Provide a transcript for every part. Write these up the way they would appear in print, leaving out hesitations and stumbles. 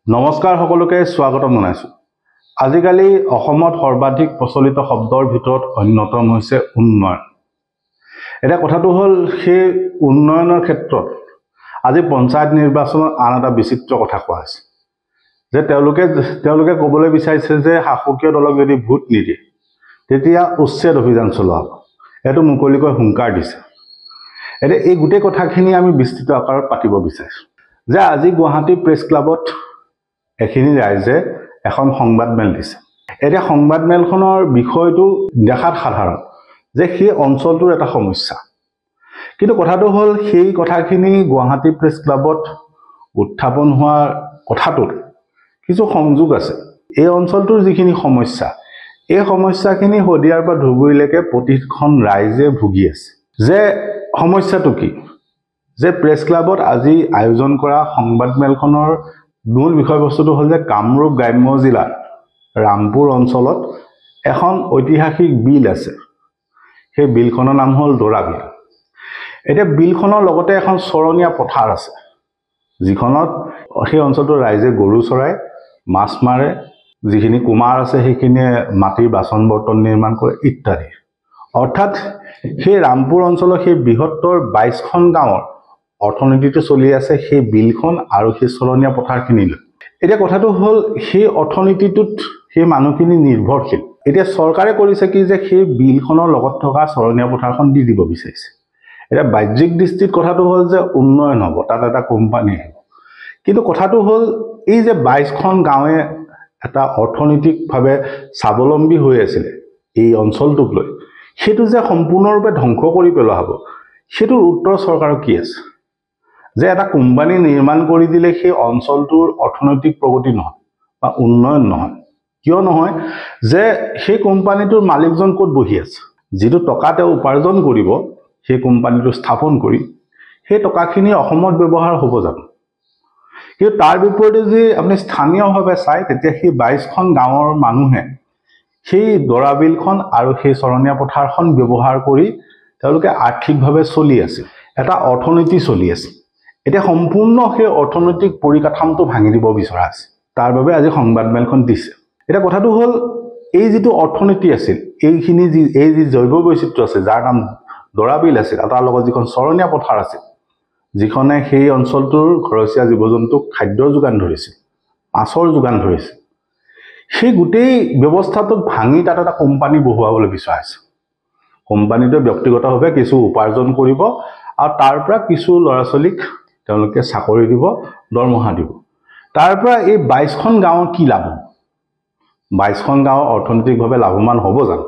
নমস্কাৰ সকলোকে স্বাগতম জনাইছো। আজিকালি অসমত সৰ্বাধিক প্ৰচলিত শব্দৰ ভিতৰত অন্যতম হৈছে উন্নয়ন। এটা কথাটো হ'ল সেই উন্নয়নৰ ক্ষেত্ৰত আজি পঞ্চায়ত নিৰ্বাচনত আন এটা বিচিত্ৰ কথা কোৱা হৈছে যে তেওঁলোকে ক'বলৈ বিচাৰিছে যে শাসকীয় দলক যদি ভোট নিদিয়ে তেতিয়া উচ্ছেদ অভিযান চলোৱা হ'ব। এইটো মুকলিকৈ হুংকাৰ দিছে। এতিয়া এই গোটেই কথাখিনি আমি বিস্তৃত আকাৰত পাতিব বিচাৰিছো যে আজি গুৱাহাটী প্ৰেছ ক্লাবত এখিনি ৰাইজে এখন সংবাদমেল দিছে। এতিয়া সংবাদমেলখনৰ বিষয়টো দেখাত সাধাৰণ যে সেই অঞ্চলটোৰ এটা সমস্যা, কিন্তু কথাটো হ'ল সেই কথাখিনি গুৱাহাটী প্ৰেছ ক্লাবত উত্থাপন হোৱাৰ কথাটোত কিছু সংযোগ আছে। এই অঞ্চলটোৰ যিখিনি সমস্যা, এই সমস্যাখিনি শদিয়াৰ পৰা ধুবুৰীলৈকে প্ৰতিখন ৰাইজে ভুগি আছে। যে সমস্যাটো কি, যে প্ৰেছ ক্লাবত আজি আয়োজন কৰা সংবাদমেলখনৰ মূল বিষয়বস্তুটো হ'ল যে কামৰূপ গ্ৰাম্য জিলাৰ ৰামপুৰ অঞ্চলত এখন ঐতিহাসিক বিল আছে। সেই বিলখনৰ নাম হ'ল দৰা বিল। এতিয়া বিলখনৰ লগতে এখন চৰণীয়া পথাৰ আছে, যিখনত সেই অঞ্চলটোৰ ৰাইজে গৰু চৰায়, মাছ মাৰে, যিখিনি কুমাৰ আছে সেইখিনিয়ে মাটিৰ বাচন বৰ্তন নিৰ্মাণ কৰে ইত্যাদি। অৰ্থাৎ সেই ৰামপুৰ অঞ্চলৰ সেই বৃহত্তৰ 22খন গাঁৱৰ অৰ্থনীতিটো চলি আছে সেই বিলখন আৰু সেই চৰণীয়া পথাৰখিনি লৈ। এতিয়া কথাটো হ'ল সেই অৰ্থনীতিটোত সেই মানুহখিনি নিৰ্ভৰশীল। এতিয়া চৰকাৰে কৰিছে কি যে সেই বিলখনৰ লগত থকা চৰণীয়া পথাৰখন দি দিব বিচাৰিছে। এতিয়া বাহ্যিক দৃষ্টিত কথাটো হ'ল যে উন্নয়ন হ'ব, তাত এটা কোম্পানী আহিব, কিন্তু কথাটো হ'ল এই যে 22খন গাঁৱে এটা অৰ্থনৈতিকভাৱে স্বাৱলম্বী হৈ আছিলে এই অঞ্চলটোক লৈ, সেইটো যে সম্পূৰ্ণৰূপে ধ্বংস কৰি পেলোৱা হ'ব, সেইটোৰ উত্তৰ চৰকাৰৰ কি আছে? যে এটা কোম্পানী নিৰ্মাণ কৰি দিলে সেই অঞ্চলটোৰ অৰ্থনৈতিক প্ৰগতি নহয় বা উন্নয়ন নহয়। কিয় নহয়? যে সেই কোম্পানীটোৰ মালিকজন ক'ত বহি আছে, যিটো টকা তেওঁ উপাৰ্জন কৰিব সেই কোম্পানীটো স্থাপন কৰি, সেই টকাখিনি অসমত ব্যৱহাৰ হ'ব জানো? কিন্তু তাৰ বিপৰীতে যদি আপুনি স্থানীয়ভাৱে চায় তেতিয়া সেই 22খন গাঁৱৰ মানুহে সেই দৰা বিলখন আৰু সেই চৰণীয়া পথাৰখন ব্যৱহাৰ কৰি তেওঁলোকে আৰ্থিকভাৱে চলি আছে, এটা অৰ্থনীতি চলি আছে। এতিয়া সম্পূৰ্ণ সেই অৰ্থনৈতিক পৰিকাঠামোটো ভাঙি দিব বিচৰা আছে, তাৰ বাবে আজি সংবাদমেলখন দিছে। এতিয়া কথাটো হ'ল এই যিটো অৰ্থনীতি আছিল, এই যি জৈৱ বৈচিত্ৰ্য আছে যাৰ নাম দৰা বিল আছিল, তাৰ লগত যিখন চৰণীয়া পথাৰ আছিল, যিখনে সেই অঞ্চলটোৰ ঘৰচীয়া জীৱ জন্তুক খাদ্যৰ যোগান ধৰিছিল, মাছৰ যোগান ধৰিছিল, সেই গোটেই ব্যৱস্থাটোক ভাঙি তাত এটা কোম্পানী বহুৱাবলৈ বিচৰা হৈছে। কোম্পানীটোৱে ব্যক্তিগতভাৱে কিছু উপাৰ্জন কৰিব আৰু তাৰ পৰা কিছু ল'ৰা ছোৱালীক তেওঁলোকে চাকৰি দিব, দৰমহা দিব। তাৰ পৰা এই 22খন গাঁৱৰ কি লাভ হ'ব? 22খন গাঁও অৰ্থনৈতিকভাৱে লাভৱান হ'ব জানো?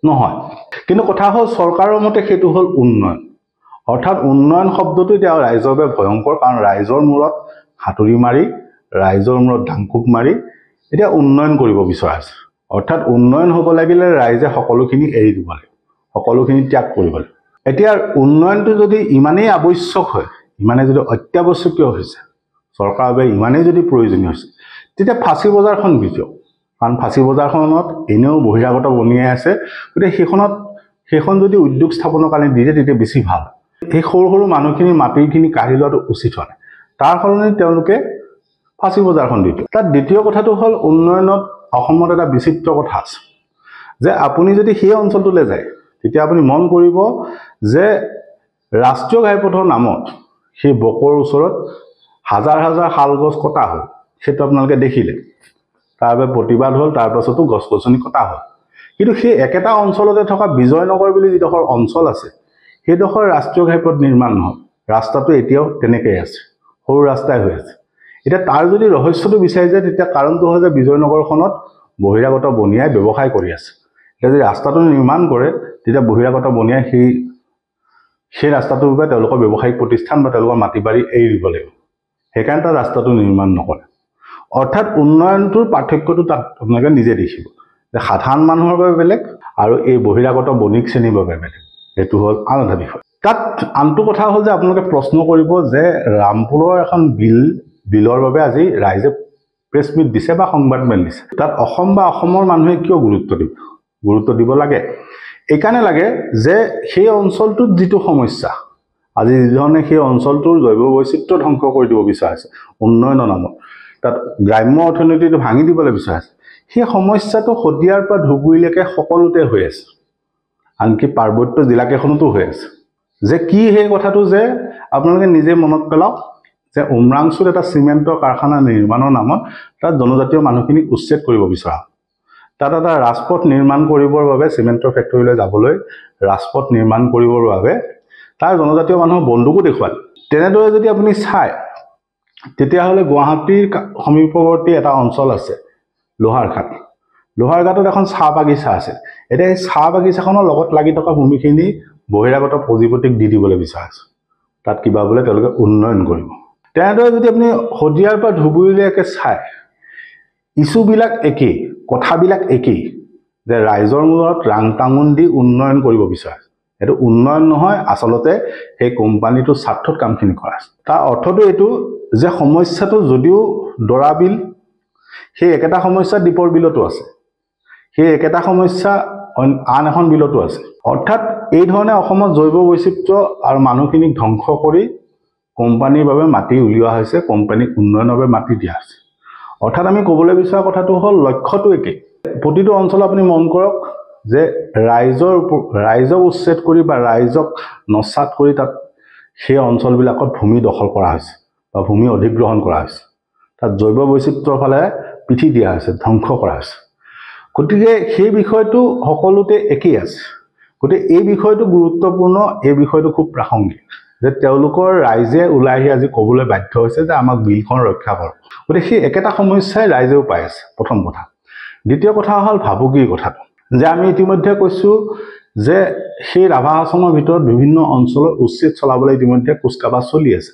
নহয়। কিন্তু কথা হ'ল চৰকাৰৰ মতে সেইটো হ'ল উন্নয়ন। অৰ্থাৎ উন্নয়ন শব্দটো এতিয়া ৰাইজৰ বাবে ভয়ংকৰ, কাৰণ ৰাইজৰ মূৰত হাতুৰি মাৰি, ৰাইজৰ মূৰত ধাংকুপ মাৰি এতিয়া উন্নয়ন কৰিব বিচৰা হৈছে। অৰ্থাৎ উন্নয়ন হ'ব লাগিলে ৰাইজে সকলোখিনি এৰি দিব লাগিব, সকলোখিনি ত্যাগ কৰিব লাগিব। এতিয়া উন্নয়নটো যদি ইমানেই আৱশ্যক হয়, ইমানে যদি অত্যাৱশ্যকীয় হৈছে, চৰকাৰৰ বাবে ইমানেই যদি প্ৰয়োজনীয় হৈছে, তেতিয়া ফাঁচী বজাৰখন কিয়? কাৰণ ফাঁচী বজাৰখনত এনেও বহিৰাগত বনিয়াই আছে, গতিকে সেইখন যদি উদ্যোগ স্থাপনৰ কাৰণে দিয়ে তেতিয়া বেছি ভাল। সেই সৰু সৰু মানুহখিনি মাটিখিনি কাঢ়ি লোৱাটো উচিত হয়। তাৰ সলনি তেওঁলোকে ফাঁচী বজাৰখন দি দিয়ে। তাত দ্বিতীয় কথাটো হ'ল উন্নয়নত অসমত এটা বিচিত্ৰ কথা আছে যে আপুনি যদি সেই অঞ্চলটোলৈ যায় তেতিয়া আপুনি মন কৰিব যে ৰাষ্ট্ৰীয় ঘাইপথৰ নামত সেই বকৰ ওচৰত হাজাৰ হাজাৰ শাল গছ কটা হ'ল, সেইটো আপোনালোকে দেখিলে, তাৰ বাবে প্ৰতিবাদ হ'ল, তাৰ পাছতো গছ গছনি কটা হ'ল। কিন্তু সেই একেটা অঞ্চলতে থকা বিজয়নগৰ বুলি যিডোখৰ অঞ্চল আছে, সেইডোখৰ ৰাষ্ট্ৰীয় ঘাইপথ নিৰ্মাণ নহ'ল, ৰাস্তাটো এতিয়াও তেনেকেই আছে, সৰু ৰাস্তাই হৈ আছে। এতিয়া তাৰ যদি ৰহস্যটো বিচাৰি যায় তেতিয়া কাৰণটো হয় যে বিজয়নগৰখনত বহিৰাগত বনিয়াই ব্যৱসায় কৰি আছে। এতিয়া যদি ৰাস্তাটো নিৰ্মাণ কৰে তেতিয়া বহিৰাগত বনিয়াই সেই ৰাস্তাটোৰ বাবে তেওঁলোকৰ ব্যৱসায়িক প্ৰতিষ্ঠান বা তেওঁলোকৰ মাটি বাৰী এৰি দিব লাগিব, সেইকাৰণে তাত ৰাস্তাটো নিৰ্মাণ নকৰে। অৰ্থাৎ উন্নয়নটোৰ পাৰ্থক্যটো তাত আপোনালোকে নিজে দেখিব যে সাধাৰণ মানুহৰ বাবে বেলেগ আৰু এই বহিৰাগত বণিক শ্ৰেণীৰ বাবে বেলেগ। সেইটো হ'ল আন এটা বিষয়। তাত আনটো কথা হ'ল যে আপোনালোকে প্ৰশ্ন কৰিব যে ৰামপুৰৰ এখন বিলৰ বাবে আজি ৰাইজে প্ৰেছ মিট দিছে বা সংবাদমেল দিছে, তাত অসম বা অসমৰ মানুহে কিয় গুৰুত্ব দিব লাগে? এইকাৰণে লাগে যে সেই অঞ্চলটোত যিটো সমস্যা, আজি যিধৰণে সেই অঞ্চলটোৰ জৈৱ বৈচিত্ৰ্য ধ্বংস কৰি দিব বিচৰা হৈছে উন্নয়নৰ নামত, তাত গ্ৰাম্য অৰ্থনীতিটো ভাঙি দিবলৈ বিচাৰিছে সেই সমস্যাটো শদিয়াৰ পৰা ধুবুৰীলৈকে সকলোতে হৈ আছে আনকি পাৰ্বত্য জিলাকেইখনতো হৈ আছে যে কি সেই কথাটো যে আপোনালোকে নিজে মনত পেলাওক যে উমৰাংচুত এটা চিমেণ্টৰ কাৰখানা নিৰ্মাণৰ নামত তাত জনজাতীয় মানুহখিনিক উচ্ছেদ কৰিব বিচৰা তাত এটা ৰাজপথ নিৰ্মাণ কৰিবৰ বাবে চিমেণ্টৰ ফেক্টৰীলৈ যাবলৈ ৰাজপথ নিৰ্মাণ কৰিবৰ বাবে তাৰ জনজাতীয় মানুহক বন্দুকো দেখুৱালে তেনেদৰে যদি আপুনি চায় তেতিয়াহ'লে গুৱাহাটীৰ সমীপৱৰ্তী এটা অঞ্চল আছে লোহাৰঘাটত এখন চাহ বাগিচা আছে এতিয়া এই চাহ বাগিচাখনৰ লগত লাগি থকা ভূমিখিনি বহিৰাগত পুঁজিপতিক দি দিবলৈ বিচাৰা আছে তাত কিবা বোলে তেওঁলোকে উন্নয়ন কৰিব তেনেদৰে যদি আপুনি শদিয়াৰ পৰা ধুবুৰীলৈকে চায় ইছ্যুবিলাক একেই কথাবিলাক একেই যে ৰাইজৰ মূৰত ৰাং টাঙোন দি উন্নয়ন কৰিব বিচাৰে এইটো উন্নয়ন নহয় আচলতে সেই কোম্পানীটোৰ স্বাৰ্থত কামখিনি কৰা আছে তাৰ অৰ্থটো এইটো যে সমস্যাটো যদিও দৰা বিল সেই একেটা সমস্যা দীপৰ বিলতো আছে সেই একেটা সমস্যা আন এখন বিলতো আছে অৰ্থাৎ এই ধৰণে অসমত জৈৱ বৈচিত্ৰ্য আৰু মানুহখিনিক ধ্বংস কৰি কোম্পানীৰ বাবে মাটি উলিওৱা হৈছে কোম্পানীক উন্নয়নৰ বাবে মাটি দিয়া হৈছে অৰ্থাৎ আমি ক'বলৈ বিচৰা কথাটো হ'ল লক্ষ্যটো একেই প্ৰতিটো অঞ্চল আপুনি মন কৰক যে ৰাইজক উচ্ছেদ কৰি বা ৰাইজক নচাত কৰি তাত সেই অঞ্চলবিলাকত ভূমি দখল কৰা হৈছে বা ভূমি অধিগ্ৰহণ কৰা হৈছে তাত জৈৱ বৈচিত্ৰ্যৰ ফালে পিঠি দিয়া হৈছে ধ্বংস কৰা হৈছে গতিকে সেই বিষয়টো সকলোতে একেই আছে গতিকে এই বিষয়টো গুৰুত্বপূৰ্ণ এই বিষয়টো খুব প্ৰাসংগিক যে তেওঁলোকৰ ৰাইজে ওলাই আহি আজি ক'বলৈ বাধ্য হৈছে যে আমাক বিলখন ৰক্ষা কৰক গতিকে সেই একেটা সমস্যাই ৰাইজেও পাই আছে প্ৰথম কথা দ্বিতীয় কথা হ'ল ভাবুকিৰ কথাটো যে আমি ইতিমধ্যে কৈছোঁ যে সেই ৰাভা হাছঙৰ ভিতৰত বিভিন্ন অঞ্চলত উচ্ছেদ চলাবলৈ ইতিমধ্যে কুচকাৱাজ চলি আছে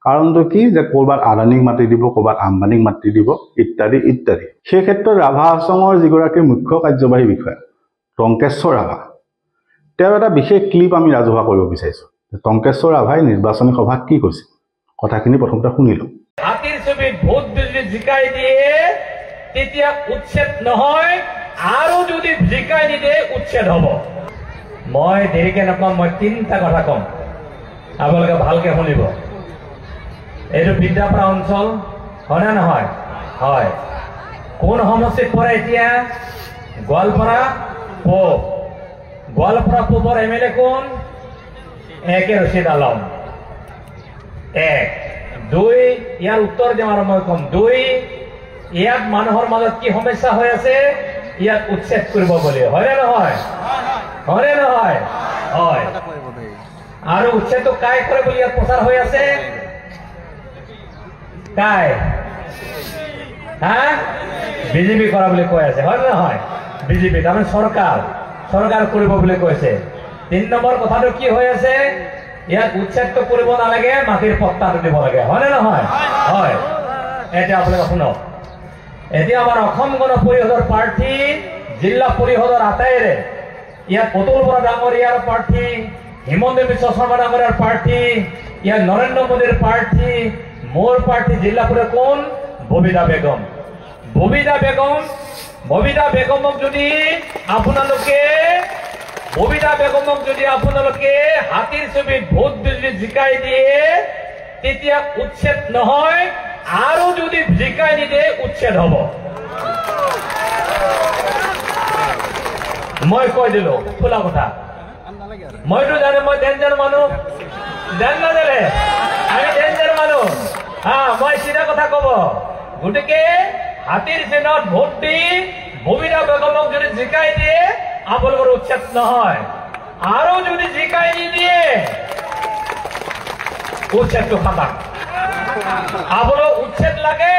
কাৰণটো কি যে ক'ৰবাত আদানীক মাতি দিব ক'ৰবাত আম্বানীক মাতি দিব ইত্যাদি ইত্যাদি সেই ক্ষেত্ৰত ৰাভা হাছঙৰ যিগৰাকী মুখ্য কাৰ্যবাহী বিষয়া টংকেশ্বৰ ৰাভা তেওঁ এটা বিশেষ ক্লিপ আমি ৰাজহুৱা কৰিব বিচাৰিছোঁ টংকেশ্বৰ ৰাভাই নিৰ্বাচনী সভাত কি কৈছে কথাখিনি প্ৰথমতে শুনিলোঁ হাতীৰ ছবিত ভোট যদি জিকাই দিয়ে তেতিয়া উচ্ছেদ নহয় আৰু যদি জিকাই নিদিয়ে উচ্ছেদ হ'ব মই দেৰিকে নকম মই তিনিটা কথা কম আপোনালোকে ভালকে শুনিব এইটো বিদ্যাপাৰা অঞ্চল হয়নে নহয় হয় কোন সমষ্টিত পৰে এতিয়া গোৱালপাৰা পূবৰ এমএলএ কোন একে ৰচিদ আলম এক দুই ইয়াৰ উত্তৰ দিম আৰু মই কম দুই ইয়াত মানুহৰ মাজত কি সমস্যা হৈ আছে ইয়াত উচ্ছেদ কৰিব বুলি হয়নে নহয় হয় আৰু উচ্ছেদটো কাই কৰে বুলি ইয়াত প্ৰচাৰ হৈ আছে কাই বিজেপি কৰা বুলি কৈ আছে হয় নহয় বিজেপি তাৰমানে চৰকাৰ কৰিব বুলি কৈছে 3 নম্বৰ কথাটো কি হৈ আছে ইয়াত উচ্ছেদটো কৰিব নালাগে মাটিৰ পট্টাটো দিব লাগে হয়নে নহয় হয় এতিয়া আপোনালোকে শুনক এতিয়া আমাৰ অসম গণ পৰিষদৰ প্ৰাৰ্থী জিলা পৰিষদৰ আটাইৰে ইয়াত অতুল বৰা ডাঙৰীয়াৰ প্ৰাৰ্থী হিমন্ত বিশ্ব শৰ্মা ডাঙৰীয়াৰ প্ৰাৰ্থী ইয়াত নৰেন্দ্ৰ মোদীৰ প্ৰাৰ্থী মোৰ প্ৰাৰ্থী জিলা পৰিষদ কোন ববিতা বেগমক যদি আপোনালোকে হাতীৰ ছবিত ভোট যদি জিকাই দিয়ে তেতিয়া উচ্ছেদ নহয় আৰু যদি জিকাই নিদিয়ে উচ্ছেদ হ'ব মই কৈ দিলো খোলা কথা মইতো জানো মই ডেঞ্জাৰ মানুহ জানিলে আমি ডেঞ্জাৰ মানুহ মই চিধা কথা কব গতিকে হাতীৰ চিহ্নত ভোট দি ববিতা বেগমক যদি জিকাই দিয়ে আপোনালোকৰ উচ্ছেদ নহয় আৰু যদি জিকাই নিদিয়ে উচ্ছেদটো খাটাক আপোনালোক উচ্ছেদ লাগে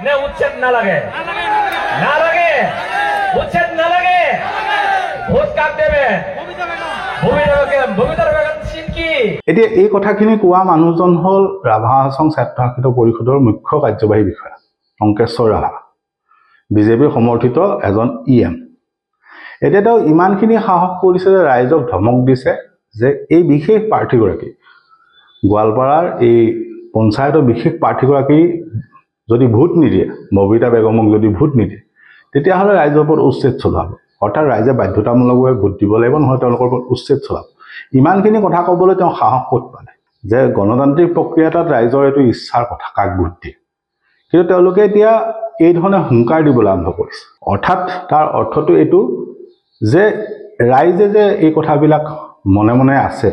নে উচ্ছেদ নালাগে উচ্ছেদ নালাগে ভোট কাক দেবে এতিয়া এই কথাখিনি কোৱা মানুহজন হ'ল ৰাভা হাছং স্বায়ত্তশাসিত পৰিষদৰ মুখ্য কাৰ্যবাহী বিষয়া টংকেশ্বৰ ৰাভা বিজেপি সমৰ্থিত এজন EM এতিয়া তেওঁ ইমানখিনি সাহস কৰিছে যে ৰাইজক ধমক দিছে যে এই বিশেষ প্ৰাৰ্থীগৰাকী গোৱালপাৰাৰ এই পঞ্চায়তৰ বিশেষ প্ৰাৰ্থীগৰাকী যদি ভোট নিদিয়ে ববিতা বেগমক যদি ভোট নিদিয়ে তেতিয়াহ'লে ৰাইজৰ ওপৰত উচ্ছেদ চলাব অৰ্থাৎ ৰাইজে বাধ্যতামূলকভাৱে ভোট দিব লাগিব নহয় তেওঁলোকৰ ওপৰত উচ্ছেদ চলাব ইমানখিনি কথা ক'বলৈ তেওঁ সাহস ক'ত পালে যে গণতান্ত্ৰিক প্ৰক্ৰিয়া এটাত ৰাইজৰ এইটো ইচ্ছাৰ কথা কাক ভোট দিয়ে কিন্তু তেওঁলোকে এতিয়া এই ধৰণে হুংকাৰ দিবলৈ আৰম্ভ কৰিছে। অৰ্থাৎ তাৰ অৰ্থটো এইটো যে ৰাইজে যে এই কথাবিলাক মনে মনে আছে,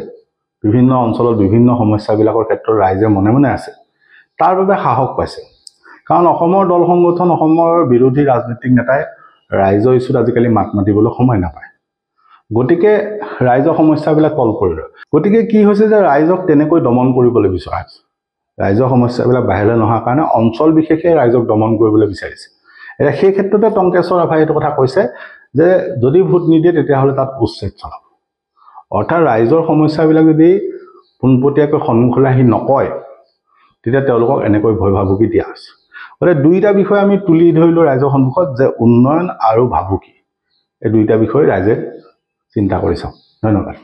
বিভিন্ন অঞ্চলত বিভিন্ন সমস্যাবিলাকৰ ক্ষেত্ৰত ৰাইজে মনে মনে আছে, তাৰ বাবে সাহস পাইছে। কাৰণ অসমৰ দল সংগঠন, অসমৰ বিৰোধী ৰাজনৈতিক নেতাই ৰাইজৰ ইছ্যুত আজিকালি মাত মাতিবলৈ সময় নাপায়। গতিকে ৰাইজৰ সমস্যাবিলাক তল পৰি ৰয়। গতিকে কি হৈছে যে ৰাইজক তেনেকৈ দমন কৰিবলৈ বিচৰা হৈছে। ৰাইজৰ সমস্যাবিলাক বাহিৰলৈ নহাৰ কাৰণে অঞ্চল বিশেষে ৰাইজক দমন কৰিবলৈ বিচাৰিছে। এতিয়া সেই ক্ষেত্ৰতে টংকেশ্বৰ ৰাভাই এইটো কথা কৈছে যে যদি ভোট নিদিয়ে তেতিয়াহ'লে তাত উচ্ছেদ চলাব। অৰ্থাৎ ৰাইজৰ সমস্যাবিলাক যদি পোনপটীয়াকৈ সন্মুখলৈ আহি নকয়, তেতিয়া তেওঁলোকক এনেকৈ ভয় ভাবুকি দিয়া হৈছে। গতিকে দুইটা বিষয় আমি তুলি ধৰিলোঁ ৰাইজৰ সন্মুখত যে উন্নয়ন আৰু ভাবুকি, এই দুইটা বিষয় ৰাইজে চিন্তা কৰি চাওক। ধন্যবাদ।